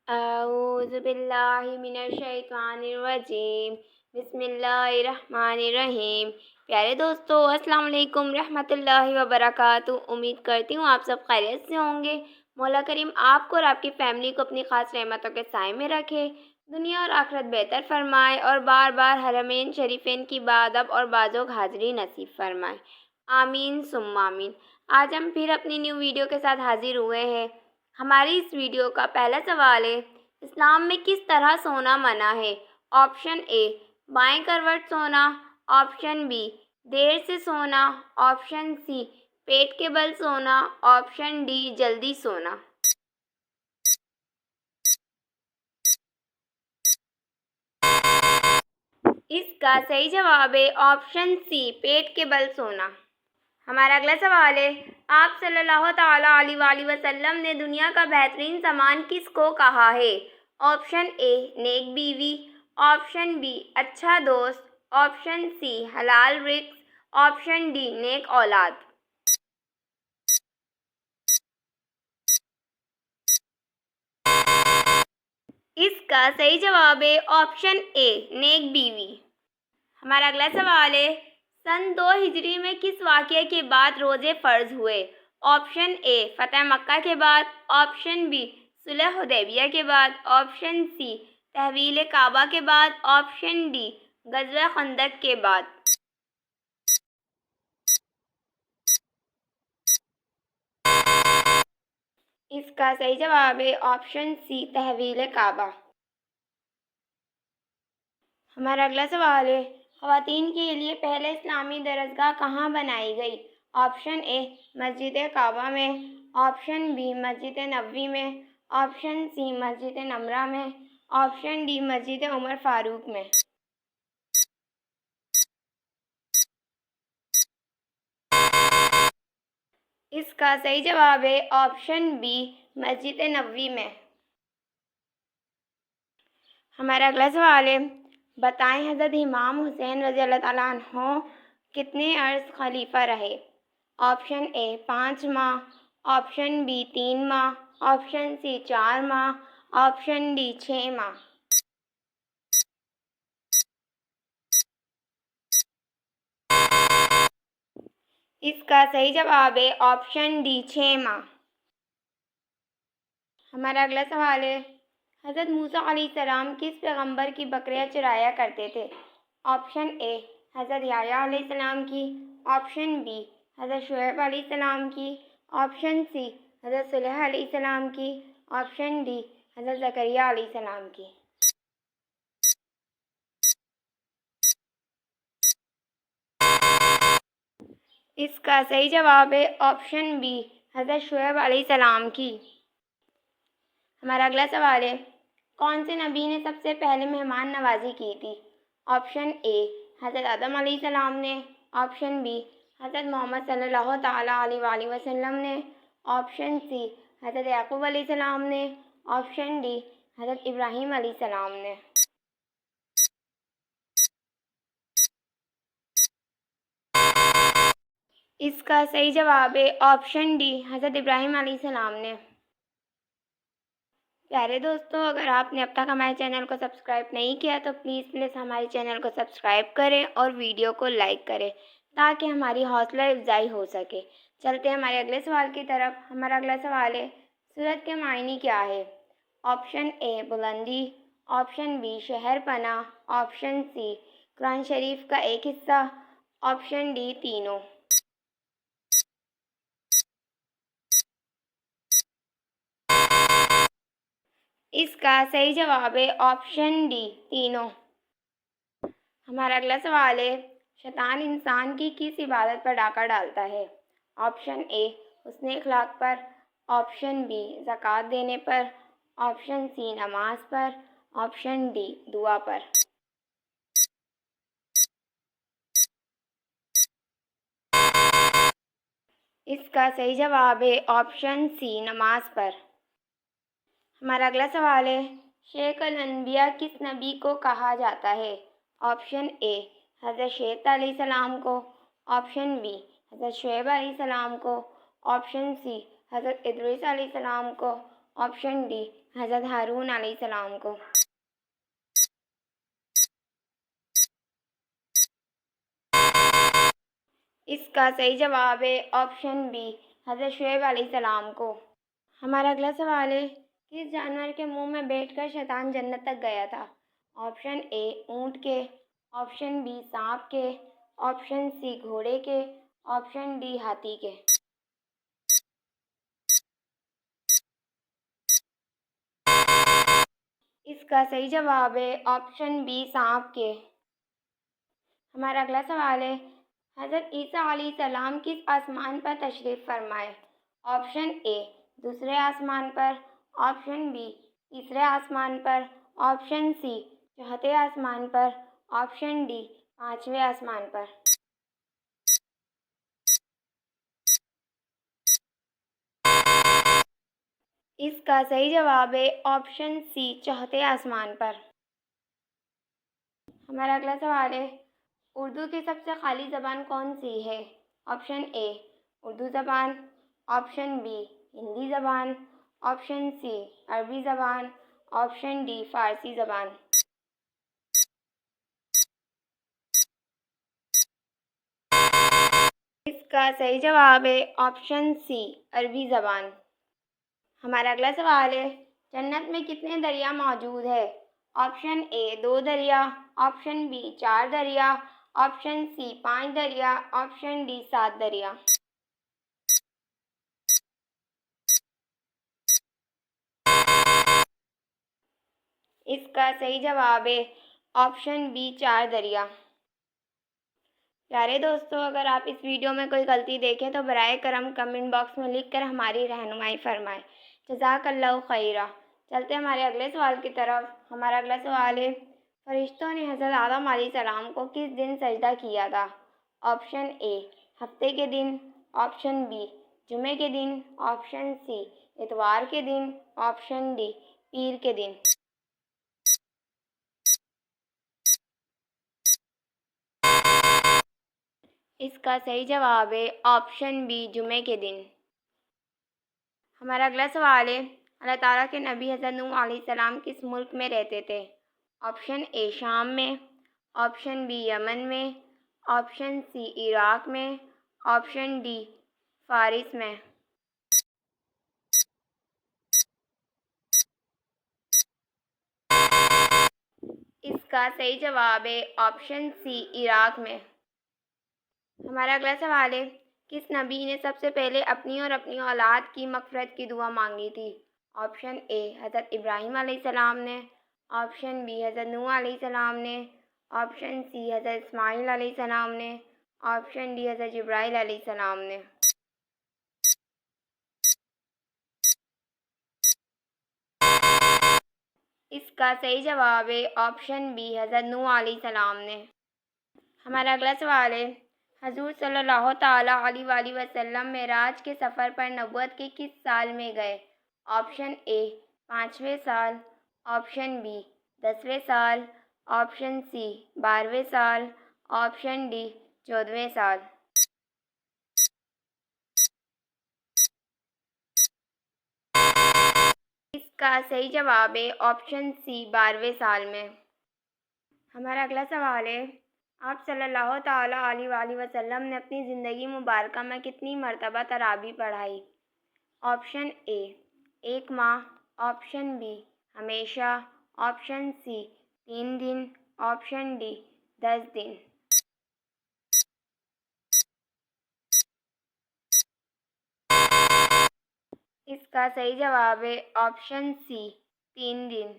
اعوذ باللہ من الشیطان الرجیم بسم اللہ الرحمن الرحیم۔ پیارے دوستو، السلام علیکم رحمۃ اللہ وبرکاتہ۔ امید کرتی ہوں آپ سب خیریت سے ہوں گے۔ مولا کریم آپ کو اور آپ کی فیملی کو اپنی خاص رحمتوں کے سائے میں رکھے، دنیا اور آخرت بہتر فرمائے اور بار بار حرمین شریفین کی بادب اور بازوق حاضری نصیب فرمائے، آمین ثم آمین۔ آج ہم پھر اپنی نیو ویڈیو کے ساتھ حاضر ہوئے ہیں۔ ہماری اس ویڈیو کا پہلا سوال ہے، اسلام میں کس طرح سونا منع ہے؟ آپشن اے بائیں کروٹ سونا، آپشن بی دیر سے سونا، آپشن سی پیٹ کے بل سونا، آپشن ڈی جلدی سونا۔ اس کا صحیح جواب ہے آپشن سی پیٹ کے بل سونا۔ ہمارا اگلا سوال ہے، آپ صلی اللہ تعالیٰ علیہ وآلہ وسلم نے دنیا کا بہترین سامان کس کو کہا ہے؟ آپشن اے نیک بیوی، آپشن بی اچھا دوست، آپشن سی حلال رزق، آپشن ڈی نیک اولاد۔ اس کا صحیح جواب ہے آپشن اے نیک بیوی۔ ہمارا اگلا سوال ہے، سن 2 ہجری میں کس واقعے کے بعد روزے فرض ہوئے؟ آپشن اے فتح مکہ کے بعد، آپشن بی صلح حدیبیہ کے بعد، آپشن سی تحویل کعبہ کے بعد، آپشن ڈی غزوہ خندق کے بعد۔ اس کا صحیح جواب ہے آپشن سی تحویل کعبہ۔ ہمارا اگلا سوال ہے، خواتین کے لیے پہلے اسلامی درسگاہ کہاں بنائی گئی؟ آپشن اے مسجد کعبہ میں، آپشن بی مسجد نبوی میں، آپشن سی مسجد نمرہ میں، آپشن ڈی مسجد عمر فاروق میں۔ اس کا صحیح جواب ہے آپشن بی مسجد نبوی میں۔ ہمارا اگلا سوال ہے، بتائیں حضرت امام حسین رضی اللہ تعالیٰ عنہ کتنے عرص خلیفہ رہے؟ آپشن اے 5 ماہ، آپشن بی 3 ماہ، آپشن سی 4 ماہ، آپشن ڈی 6 ماہ۔ اس کا صحیح جواب ہے آپشن ڈی 6 ماہ۔ ہمارا اگلا سوال ہے، حضرت موسیٰ علیہ السلام کس پیغمبر کی بکریاں چرایا کرتے تھے؟ آپشن اے حضرت یحییٰ علیہ السلام کی، آپشن بی حضرت شعیب علیہ السلام کی، آپشن سی حضرت صالح علیہ السلام کی، آپشن ڈی حضرت زکریا علیہ السلام کی۔ اس کا صحیح جواب ہے آپشن بی حضرت شعیب علیہ السلام کی۔ ہمارا اگلا سوال ہے، کون سے نبی نے سب سے پہلے مہمان نوازی کی تھی؟ آپشن اے حضرت آدم علیہ السلام نے، آپشن بی حضرت محمد صلی اللہ تعالیٰ علیہ وآلہ وسلم نے، آپشن سی حضرت یعقوب علیہ السلام نے، آپشن ڈی حضرت ابراہیم علیہ السلام نے۔ اس کا صحیح جواب ہے آپشن ڈی حضرت ابراہیم علیہ السلام نے۔ پیارے دوستو، اگر آپ نے اب تک ہمارے چینل کو سبسکرائب نہیں کیا تو پلیز ہمارے چینل کو سبسکرائب کریں اور ویڈیو کو لائک کریں تاکہ ہماری حوصلہ افزائی ہو سکے۔ چلتے ہیں ہمارے اگلے سوال کی طرف۔ ہمارا اگلا سوال ہے، سورت کے معنی کیا ہے؟ آپشن اے بلندی، آپشن بی شہر پناہ، آپشن سی قرآن شریف کا ایک حصہ، آپشن ڈی تینوں۔ اس کا صحیح جواب ہے آپشن ڈی تینوں۔ ہمارا اگلا سوال ہے، شیطان انسان کی کس عبادت پر ڈاکہ ڈالتا ہے؟ آپشن اے حسن اخلاق پر، آپشن بی زکوٰۃ دینے پر، آپشن سی نماز پر، آپشن ڈی دعا پر۔ اس کا صحیح جواب ہے آپشن سی نماز پر۔ ہمارا اگلا سوال ہے، شیخ الانبیاء کس نبی کو کہا جاتا ہے؟ آپشن اے حضرت شیخ علیہ السلام کو، آپشن بی حضرت شعیب علیہ السلام کو، آپشن سی حضرت ادریس علیہ السلام کو، آپشن ڈی حضرت ہارون علیہ السلام کو۔ اس کا صحیح جواب ہے آپشن بی، حضرت شعیب علیہ السلام کو۔ ہمارا اگلا سوال ہے، کس جانور کے منہ میں بیٹھ کر شیطان جنت تک گیا تھا؟ آپشن اے اونٹ کے، آپشن بی سانپ کے، آپشن سی گھوڑے کے، آپشن ڈی ہاتھی کے۔ اس کا صحیح جواب ہے آپشن بی سانپ کے۔ ہمارا اگلا سوال ہے، حضرت عیسیٰ علیہ السلام کس آسمان پر تشریف فرمائے؟ آپشن اے دوسرے آسمان پر، آپشن بی تیسرے آسمان پر، آپشن سی چوتھے آسمان پر، آپشن ڈی پانچویں آسمان پر۔ اس کا صحیح جواب ہے آپشن سی چوتھے آسمان پر۔ ہمارا اگلا سوال ہے، اردو کی سب سے خالی زبان کون سی ہے؟ آپشن اے اردو زبان، آپشن بی ہندی زبان، آپشن سی عربی زبان، آپشن ڈی فارسی زبان۔ اس کا صحیح جواب ہے آپشن سی عربی زبان۔ ہمارا اگلا سوال ہے، جنت میں کتنے دریا موجود ہے؟ آپشن اے 2 دریا، آپشن بی 4 دریا، آپشن سی 5 دریا، آپشن ڈی 7 دریا۔ اس کا صحیح جواب ہے آپشن بی 4 دریا۔ پیارے دوستو، اگر آپ اس ویڈیو میں کوئی غلطی دیکھیں تو برائے کرم کمنٹ باکس میں لکھ کر ہماری رہنمائی فرمائیں۔ جزاک اللہ خیرہ۔ چلتے ہمارے اگلے سوال کی طرف۔ ہمارا اگلا سوال ہے، فرشتوں نے حضرت آدم علیہ السلام کو کس دن سجدہ کیا تھا؟ آپشن اے ہفتے کے دن، آپشن بی جمعے کے دن، آپشن سی اتوار کے دن، آپشن ڈی پیر کے دن۔ اس کا صحیح جواب ہے آپشن بی جمعے کے دن۔ ہمارا اگلا سوال ہے، اللہ تعالیٰ کے نبی حضرت نوح علیہ السلام کس ملک میں رہتے تھے؟ آپشن اے شام میں، آپشن بی یمن میں، آپشن سی عراق میں، آپشن ڈی فارس میں۔ اس کا صحیح جواب ہے آپشن سی عراق میں۔ ہمارا اگلا سوال ہے، کس نبی نے سب سے پہلے اپنی اور اپنی اولاد کی مغفرت کی دعا مانگی تھی؟ آپشن اے حضرت ابراہیم علیہ السلام نے، آپشن بی حضرت نوح علیہ السلام نے، آپشن سی حضرت اسماعیل علیہ السلام نے، آپشن ڈی حضرت جبرائیل علیہ السلام نے۔ اس کا صحیح جواب ہے آپشن بی حضرت نوح علیہ السلام نے۔ ہمارا اگلا سوال ہے، حضور صلی اللہ تعالیٰ علیہ وآلہ وسلم معراج کے سفر پر نبوت کے کس سال میں گئے؟ آپشن اے 5ویں سال، آپشن بی 10ویں سال، آپشن سی 12ویں سال، آپشن ڈی 14ویں سال۔ اس کا صحیح جواب ہے آپشن سی 12ویں سال میں۔ ہمارا اگلا سوال ہے، آپ صلی اللہ تعالیٰ علیہ وآلہ وسلم نے اپنی زندگی مبارکہ میں کتنی مرتبہ تراویح پڑھائی؟ آپشن اے 1 ماہ، آپشن بی ہمیشہ، آپشن سی 3 دن، آپشن ڈی 10 دن۔ اس کا صحیح جواب ہے آپشن سی 3 دن۔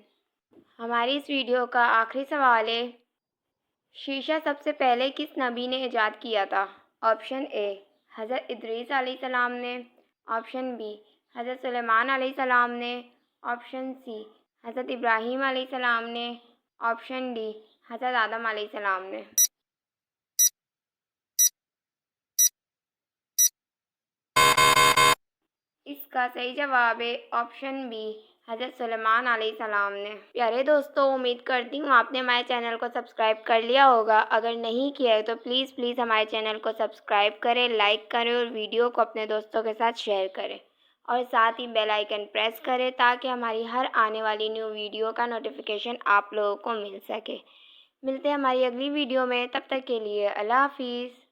ہماری اس ویڈیو کا آخری سوال ہے، شیشہ سب سے پہلے کس نبی نے ایجاد کیا تھا؟ آپشن اے حضرت ادریس علیہ السلام نے، آپشن بی حضرت سلیمان علیہ السلام نے، آپشن سی حضرت ابراہیم علیہ السلام نے، آپشن ڈی حضرت آدم علیہ السلام نے۔ اس کا صحیح جواب ہے آپشن بی حضرت سلیمان علیہ السلام نے۔ پیارے دوستو، امید کرتی ہوں آپ نے ہمارے چینل کو سبسکرائب کر لیا ہوگا۔ اگر نہیں کیا ہے تو پلیز ہمارے چینل کو سبسکرائب کریں، لائک کریں اور ویڈیو کو اپنے دوستوں کے ساتھ شیئر کریں۔ اور ساتھ ہی بیل آئیکن پریس کریں تاکہ ہماری ہر آنے والی نیو ویڈیو کا نوٹیفیکیشن آپ لوگوں کو مل سکے۔ ملتے ہیں ہماری اگلی ویڈیو میں، تب تک کے لیے اللہ حافظ۔